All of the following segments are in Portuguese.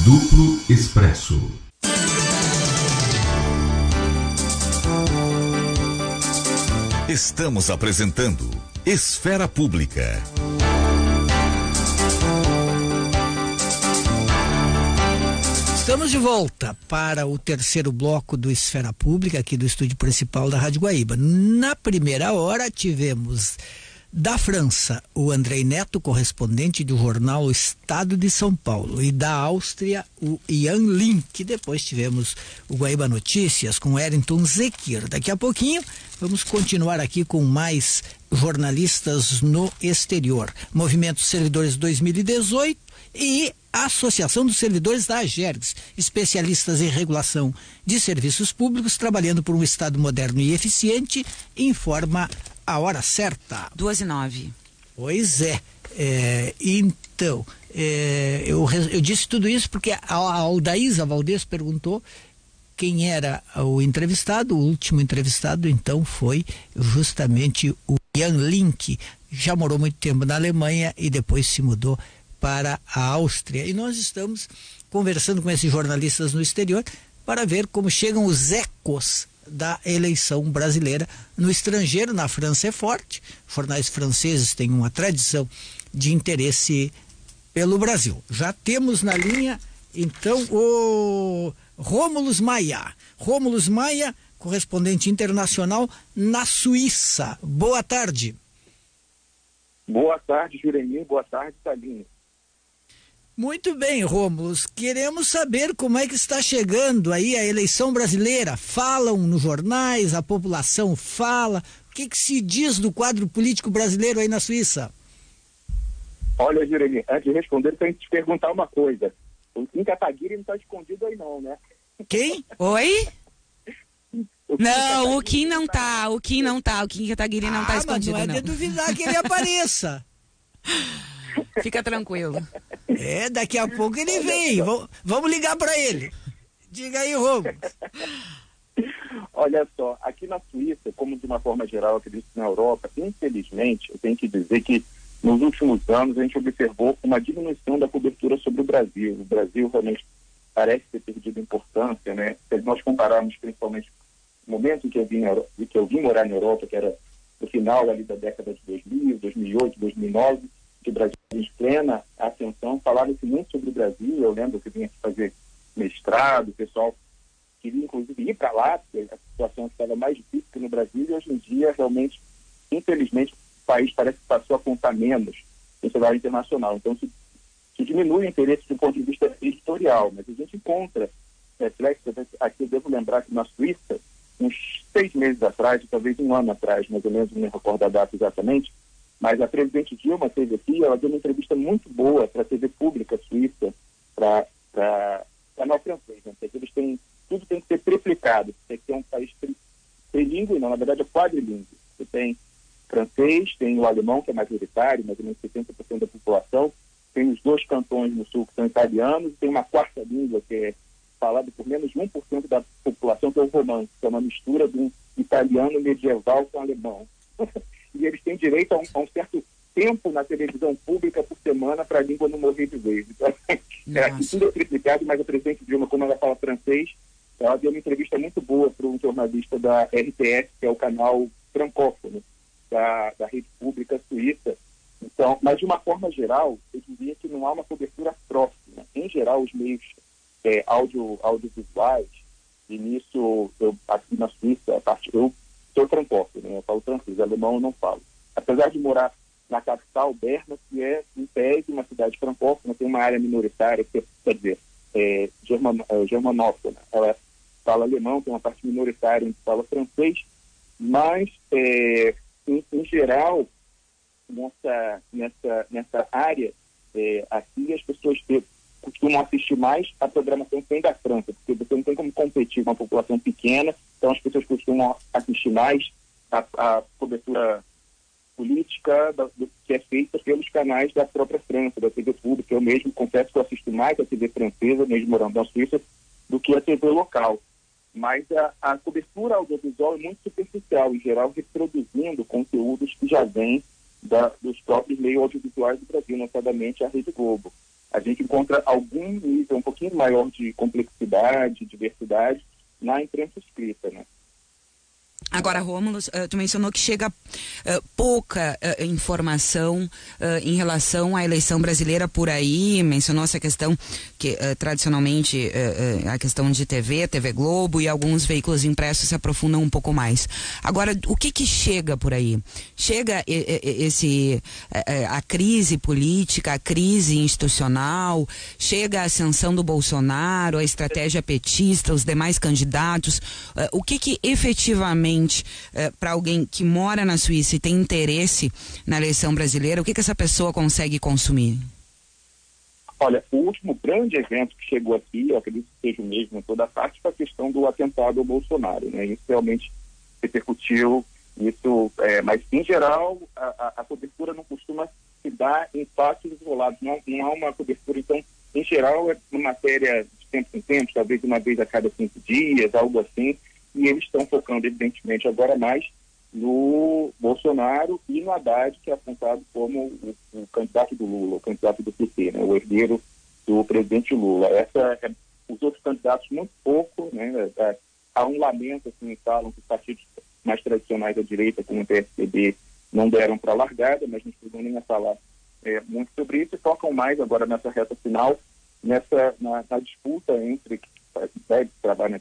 Duplo Expresso. Estamos apresentando Esfera Pública. Estamos de volta para o terceiro bloco do Esfera Pública, aqui do estúdio principal da Rádio Guaíba. Na primeira hora, tivemos da França o Andrei Neto, correspondente do jornal O Estado de São Paulo, e da Áustria o Ian Link. Depois tivemos o Guaíba Notícias com Wellington Zekir. Daqui a pouquinho vamos continuar aqui com mais jornalistas no exterior. Movimento Servidores 2018 e a Associação dos Servidores da Agergs, especialistas em regulação de serviços públicos, trabalhando por um Estado moderno e eficiente, informa a hora certa. 2:09. Pois é. Então, eu disse tudo isso porque a Aldaísa Valdez perguntou quem era o entrevistado. O último entrevistado, então, foi justamente o Ian Link. Já morou muito tempo na Alemanha e depois se mudou para a Áustria. E nós estamos conversando com esses jornalistas no exterior para ver como chegam os ecos da eleição brasileira no estrangeiro. Na França é forte, jornais franceses têm uma tradição de interesse pelo Brasil. Já temos na linha, então, o Rômulus Maia. Rômulus Maia, correspondente internacional na Suíça. Boa tarde. Boa tarde, Juremir. Boa tarde, Salinho. Muito bem, Rômulus. Queremos saber como é que está chegando aí a eleição brasileira. Falam nos jornais, a população fala. O que se diz do quadro político brasileiro aí na Suíça? Olha, Juremir, antes de responder, eu tenho que te perguntar uma coisa. O Kim Kataguiri não está escondido aí não, né? Quem? Oi? Não, o Kim não tá. O Kim Kataguiri não tá escondido, mas não é de duvidar que ele apareça. Fica tranquilo. Daqui a pouco ele vem. Vamos ligar para ele. Diga aí, Rômulo. Olha só, aqui na Suíça, como de uma forma geral, acredito que na Europa, infelizmente, eu tenho que dizer que nos últimos anos a gente observou uma diminuição da cobertura sobre o Brasil. O Brasil realmente parece ter perdido importância, né? Se nós compararmos principalmente o momento em que eu vim morar na Europa, que era no final ali da década de 2000, 2008, 2009, que o Brasil em plena ascensão, falava-se muito sobre o Brasil. Eu lembro que eu vinha aqui fazer mestrado, o pessoal queria inclusive ir para lá, porque a situação estava mais difícil que no Brasil, e hoje em dia, realmente, infelizmente, o país parece que passou a contar menos no cenário internacional. Então, se diminui o interesse do ponto de vista editorial, mas a gente encontra reflexos. Aqui eu devo lembrar que na Suíça, uns 6 meses atrás, talvez um ano atrás, mais ou menos, não me recordo a data exatamente, mas a presidente Dilma esteve aqui, ela deu uma entrevista muito boa para a TV pública suíça, para canal francês, né? Porque eles têm, tudo tem que ser triplicado, tem que ter um país trilíngue, não, na verdade é quadrilíngue. Você tem francês, tem o alemão, que é majoritário, mais ou menos 70% da população, tem os 2 cantões no sul que são italianos, e tem uma quarta língua que é falada por menos de 1% da população, que é o romance, que é uma mistura de um italiano medieval com alemão. E eles têm direito a um certo tempo na televisão pública por semana para a língua não morrer de vez. Então, tudo é triplicado, mas a presidente Dilma, como ela fala francês, ela deu uma entrevista muito boa para um jornalista da RTS, que é o canal francófono da rede pública suíça. Então, mas de uma forma geral, eu diria que não há uma cobertura próxima. Em geral, os meios audiovisuais, e nisso, aqui na Suíça, eu sou francófono, né? Eu falo francês, alemão eu não falo. Apesar de morar na capital, Berna, que é, em tese, uma cidade francófona, tem uma área minoritária, quer dizer, germanófona. Ela fala alemão, tem uma parte minoritária que fala francês, mas, em geral, nessa área, aqui as pessoas costumam assistir mais a programação que vem da França, porque você não tem como competir com uma população pequena, então as pessoas costumam assistir mais a cobertura política que é feita pelos canais da própria França, da TV pública. Eu mesmo confesso que eu assisto mais a TV francesa, mesmo morando na Suíça, do que a TV local. Mas a cobertura audiovisual é muito superficial, em geral, reproduzindo conteúdos que já vêm dos próprios meios audiovisuais do Brasil, notadamente a Rede Globo. a gente encontra algum nível um pouquinho maior de complexidade, diversidade na imprensa escrita, né? Agora, Rômulo, tu mencionou que chega pouca informação em relação à eleição brasileira por aí, mencionou essa questão que tradicionalmente a questão de TV Globo e alguns veículos impressos se aprofundam um pouco mais. Agora, o que chega por aí? Chega a crise política, a crise institucional, chega a ascensão do Bolsonaro, a estratégia petista, os demais candidatos, o que efetivamente para alguém que mora na Suíça e tem interesse na eleição brasileira, o que essa pessoa consegue consumir? Olha, o último grande evento que chegou aqui, eu acredito que seja o mesmo em toda parte, foi a questão do atentado ao Bolsonaro, né? Isso realmente repercutiu, mas em geral a cobertura não costuma se dar em fatos isolados, não há uma cobertura, então, em geral é uma matéria de tempo em tempo, talvez uma vez a cada 5 dias, algo assim. E eles estão focando, evidentemente, agora mais no Bolsonaro e no Haddad, que é apontado como o candidato do Lula, o candidato do PT, né, o herdeiro do presidente Lula. Os outros candidatos, muito pouco, né, há um lamento, assim, falam que os partidos mais tradicionais da direita, como o PSDB, não deram para a largada, mas não estão nem a falar muito sobre isso, e focam mais agora nessa reta final, na disputa entre, deve trabalhar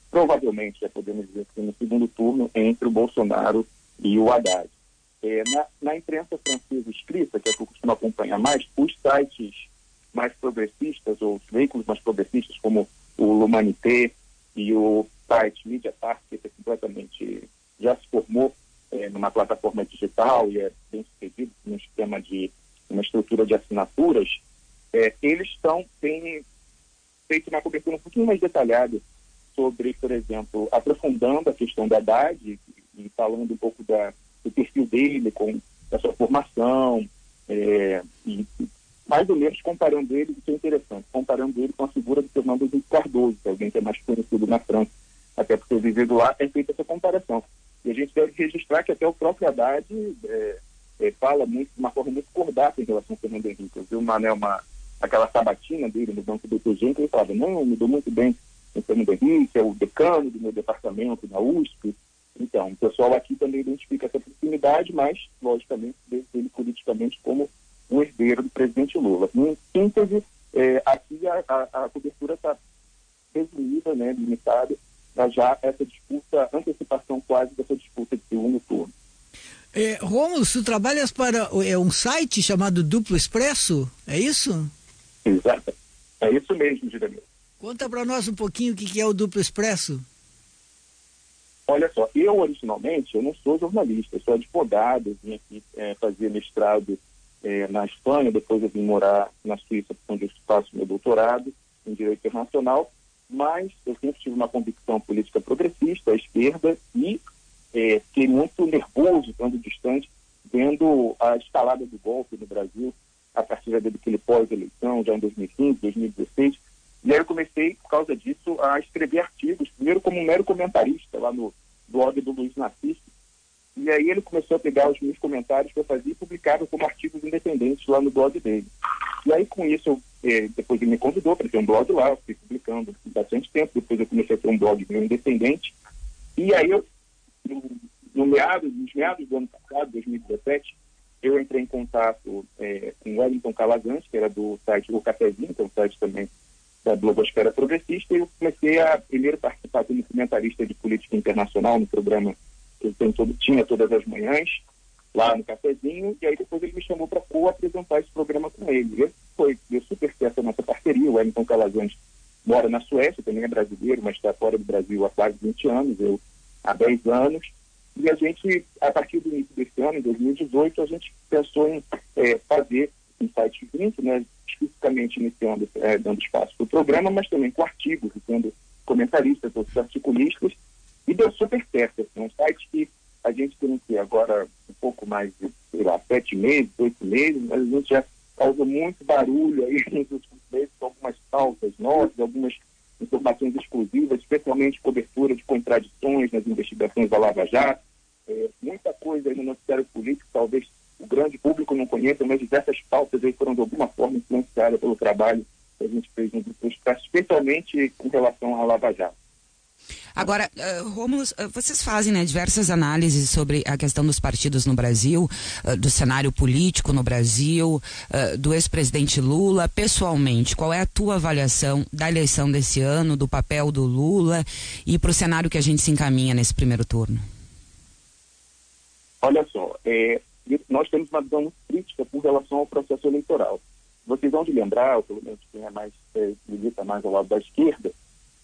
provavelmente, já podemos dizer que no segundo turno, entre o Bolsonaro e o Haddad. Na imprensa francesa escrita, que é que eu costumo acompanhar mais, os sites mais progressistas, ou os veículos mais progressistas, como o L'Humanité e o site Mediapart, que é completamente, já se formou numa plataforma digital e é bem sucedido num sistema de uma estrutura de assinaturas, eles têm feito uma cobertura um pouquinho mais detalhada sobre, por exemplo, aprofundando a questão da Haddad e falando um pouco do perfil dele, da sua formação, e mais ou menos comparando ele, isso é interessante, comparando ele com a figura do Fernando Henrique Cardoso, que é alguém que é mais conhecido na França, até porque vivido lá, tem feito essa comparação. E a gente deve registrar que até o próprio Haddad fala muito, de uma forma muito cordata em relação ao Fernando Henrique. Eu vi aquela sabatina dele no banco do TG, que ele falava, não, me dou muito bem o Fernando Henrique, é o decano do meu departamento na USP. Então, o pessoal aqui também identifica essa proximidade, mas, logicamente, vê ele politicamente como o herdeiro do presidente Lula. Em síntese, aqui a cobertura está resumida, né, limitada, a já essa disputa, antecipação quase dessa disputa de segundo turno. Rômulo, tu trabalhas para um site chamado Duplo Expresso, é isso? Exato, é isso mesmo, Giramir. Conta para nós um pouquinho o que é o Duplo Expresso. Olha só, eu originalmente, não sou jornalista, eu sou advogado, vim aqui fazer mestrado na Espanha, depois eu vim morar na Suíça, onde eu faço meu doutorado em Direito Internacional, mas eu sempre tive uma convicção política progressista, à esquerda, e fiquei muito nervoso, estando distante, vendo a escalada do golpe no Brasil, a partir daquele pós-eleição, já em 2015, 2016, e aí eu comecei, por causa disso, a escrever artigos, primeiro como um mero comentarista lá no blog do Luiz Narciso, e aí ele começou a pegar os meus comentários que eu fazia e publicava como artigos independentes lá no blog dele. E aí com isso, depois ele me convidou para ter um blog lá, eu fui publicando bastante tempo, depois eu comecei a ter um blog meu independente, e aí eu, nos meados do ano passado, 2017, eu entrei em contato com o Wellington Calazans, que era do site O Cafezinho, que é um site também da Blogosfera Progressista, e eu comecei a primeiro participar como comentarista de política internacional no programa que eu tinha todas as manhãs, lá no Cafezinho, e aí depois ele me chamou para co-apresentar esse programa com ele. Deu super certo a nossa parceria. O Wellington Calazans mora na Suécia, também é brasileiro, mas está fora do Brasil há quase 20 anos, eu há 10 anos, e a gente, a partir do início desse ano, em 2018, a gente pensou em fazer um site link, né, especificamente iniciando, dando espaço para o programa, mas também com artigos, sendo comentaristas, outros articulistas, e deu super certo. É um site que a gente tem que agora um pouco mais de, 7 meses, 8 meses, mas a gente já causou muito barulho aí nos últimos meses, com algumas pautas novas, algumas informações exclusivas, especialmente cobertura de contradições nas investigações da Lava Jato, muita coisa aí no noticiário político, talvez o grande público não conheçam, mas diversas pautas aí foram de alguma forma influenciadas pelo trabalho que a gente fez no Grupo Expresso, especialmente com relação à Lava Jato. Agora, Rômulo, vocês fazem, né, diversas análises sobre a questão dos partidos no Brasil, do cenário político no Brasil, do ex-presidente Lula. Pessoalmente, qual é a tua avaliação da eleição desse ano, do papel do Lula e para o cenário que a gente se encaminha nesse primeiro turno? Olha só, nós temos uma visão muito crítica com relação ao processo eleitoral. Vocês vão de lembrar, ou pelo menos quem é mais, milita mais ao lado da esquerda,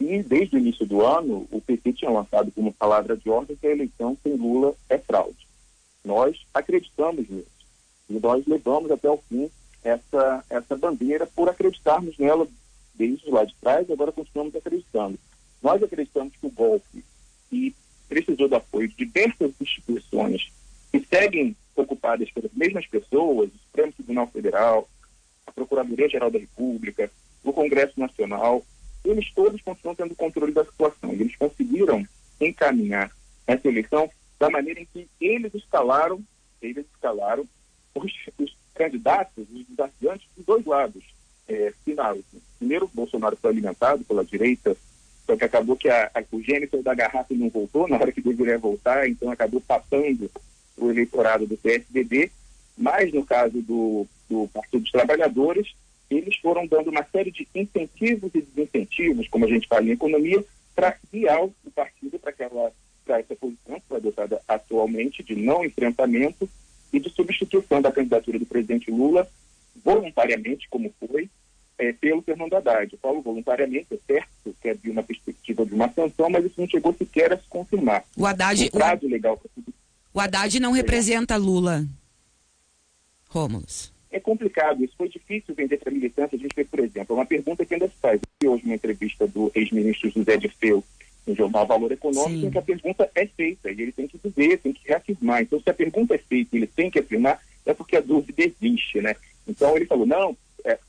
e desde o início do ano, o PT tinha lançado como palavra de ordem que a eleição sem Lula é fraude. Nós acreditamos nisso. E nós levamos até o fim essa bandeira por acreditarmos nela desde lá de trás, e agora continuamos acreditando. Nós acreditamos que o golpe e precisou do apoio de diversas instituições que seguem ocupadas pelas mesmas pessoas, o Supremo Tribunal Federal, a Procuradoria-Geral da República, o Congresso Nacional. Eles todos continuam tendo controle da situação. Eles conseguiram encaminhar essa eleição da maneira em que eles escalaram os candidatos, os desafiantes dos dois lados. Primeiro, o Bolsonaro foi alimentado pela direita, só que acabou que o gênito da garrafa não voltou na hora que deveria voltar, então acabou tapando o eleitorado do PSDB, mas no caso do Partido dos Trabalhadores, eles foram dando uma série de incentivos e desincentivos, como a gente fala em economia, para guiar o partido para essa posição que foi adotada atualmente de não enfrentamento e de substituição da candidatura do presidente Lula, voluntariamente, como foi, pelo Fernando Haddad. Eu falo voluntariamente, é certo que havia uma perspectiva de uma sanção, mas isso não chegou sequer a se confirmar. O Haddad não representa Lula, Rômulo. É complicado, isso foi difícil vender para a militância. A gente fez, por exemplo, uma pergunta que ainda se faz. Eu vi hoje uma entrevista do ex-ministro José Dirceu no jornal Valor Econômico, Sim. em que a pergunta é feita e ele tem que dizer, tem que reafirmar. Então, se a pergunta é feita e ele tem que afirmar, é porque a dúvida existe, né? Então, ele falou, não,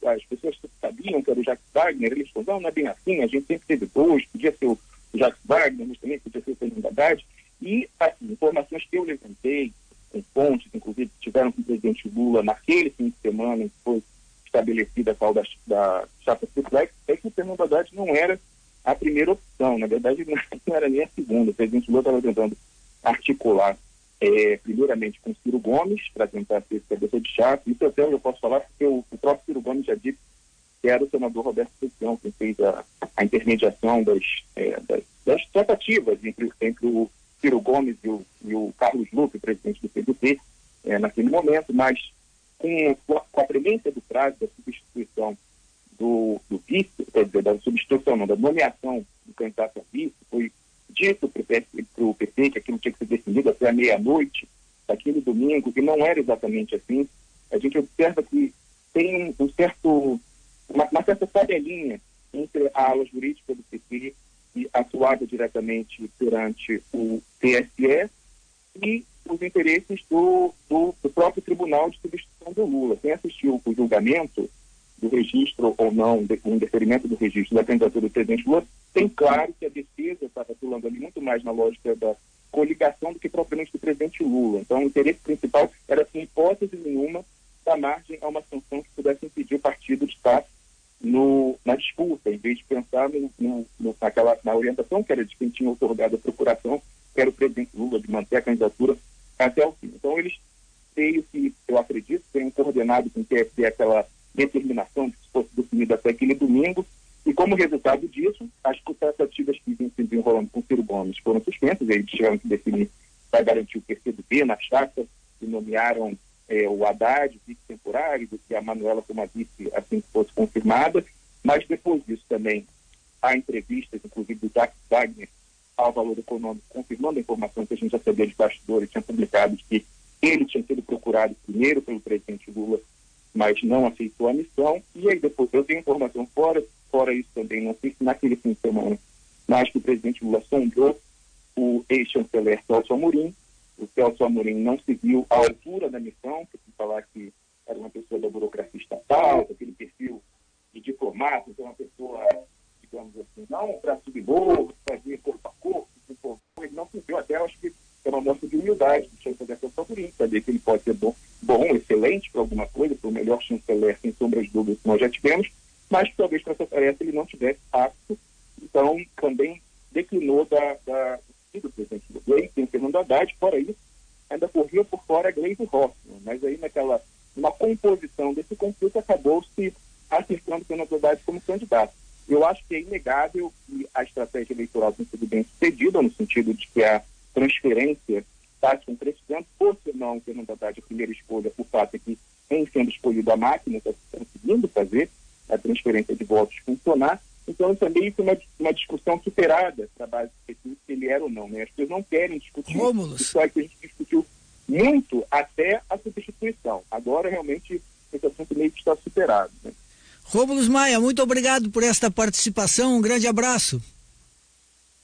as pessoas sabiam que era o Jacques Wagner. Ele respondeu, não é bem assim, a gente sempre teve dois, podia ser o Jacques Wagner, mas também podia ser o Fernando Haddad. E, assim, informações que eu levantei, com fontes, inclusive, que tiveram com o presidente Lula naquele fim de semana em que foi estabelecida a tal da chapa triplex, é que o Fernando Haddad não era a primeira opção. Na verdade, não era nem a segunda. O presidente Lula estava tentando articular, primeiramente, com Ciro Gomes, para tentar ser cabeça de chapa. Isso até eu posso falar, porque o próprio Ciro Gomes já disse que era o senador Roberto Pezão quem fez a intermediação das tratativas entre o Ciro Gomes e o Carlos Lupe, presidente do PDT, naquele momento, mas com a premência do prazo da substituição do vice, quer dizer, da nomeação do candidato a vice, foi dito para o PT que aquilo tinha que ser definido até a meia-noite, daquele domingo, e não era exatamente assim. A gente observa que tem uma certa tabelinha entre a ala jurídica do PT e atuada diretamente perante o TSE e os interesses do próprio Tribunal de Substituição do Lula. Quem assistiu o julgamento do registro ou não, o indeferimento do registro da candidatura do presidente Lula, tem claro que a defesa está atuando ali muito mais na lógica da coligação do que propriamente do presidente Lula. Então, o interesse principal era, sem hipótese nenhuma, dar margem a uma sanção que pudesse impedir o partido de estar na disputa, em vez de pensar na orientação que era de quem tinha otorgado a procuração, que era o presidente Lula, de manter a candidatura até o fim. Então, eles eu acredito, tenham coordenado com o TSE aquela determinação de que fosse definido até aquele domingo, e como resultado disso, as tratativas que vinham se desenrolando com o Ciro Gomes foram suspensas. Eles tiveram que definir para garantir o PCdoB na chapa, e nomearam o Haddad, vice temporário, e a Manuela como a vice, assim que fosse confirmada. Mas depois disso também há entrevistas, inclusive do Jacques Wagner, ao Valor Econômico, confirmando a informação que a gente já sabia de bastidores, tinha publicado que ele tinha sido procurado primeiro pelo presidente Lula, mas não aceitou a missão. E aí depois eu tenho informação fora isso também, não sei se naquele fim de semana, mas que o presidente Lula sondou o ex-chanceler Celso Amorim. O Celso Amorim não seguiu a altura da missão, porque falar que era uma pessoa da burocracia estatal, aquele perfil de diplomata, então uma pessoa, digamos assim, não para subir morro, fazer corpo a corpo, ele não cumpriu até, acho que é uma mostra de humildade do chanceler que é o favorito, saber que ele pode ser bom, excelente para alguma coisa, para o melhor chanceler, sem sombras de dúvidas, que nós já tivemos, mas que talvez para essa tarefa ele não tivesse apto, então também declinou do presidente do Gleisi, tem o Fernando Haddad, fora isso, ainda corria por fora a Gleisi Hoffmann, mas aí numa composição desse conflito acabou se acertando o Fernando Haddad como candidato. Eu acho que é inegável que a estratégia eleitoral tem sido bem sucedida, no sentido de que a transferência está se concretizando, por ser não o Fernando Haddad a primeira escolha, por fato é que, em sendo escolhido a máquina, está conseguindo fazer a transferência de votos funcionar. Então, também foi uma discussão superada para a base de se ele era ou não. Né? As pessoas não querem discutir. Isso é que a gente discutiu muito até a substituição. Agora, realmente, esse assunto meio que está superado. Né? Rômulo Maia, muito obrigado por esta participação. Um grande abraço.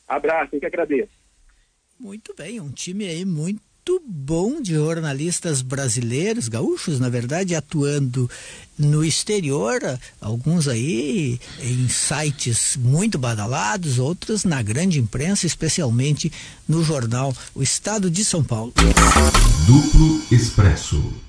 Abraço, eu que agradeço. Muito bem, um time aí muito bom de jornalistas brasileiros, gaúchos, na verdade, atuando no exterior, alguns aí em sites muito badalados, outros na grande imprensa, especialmente no jornal O Estado de São Paulo. Duplo Expresso.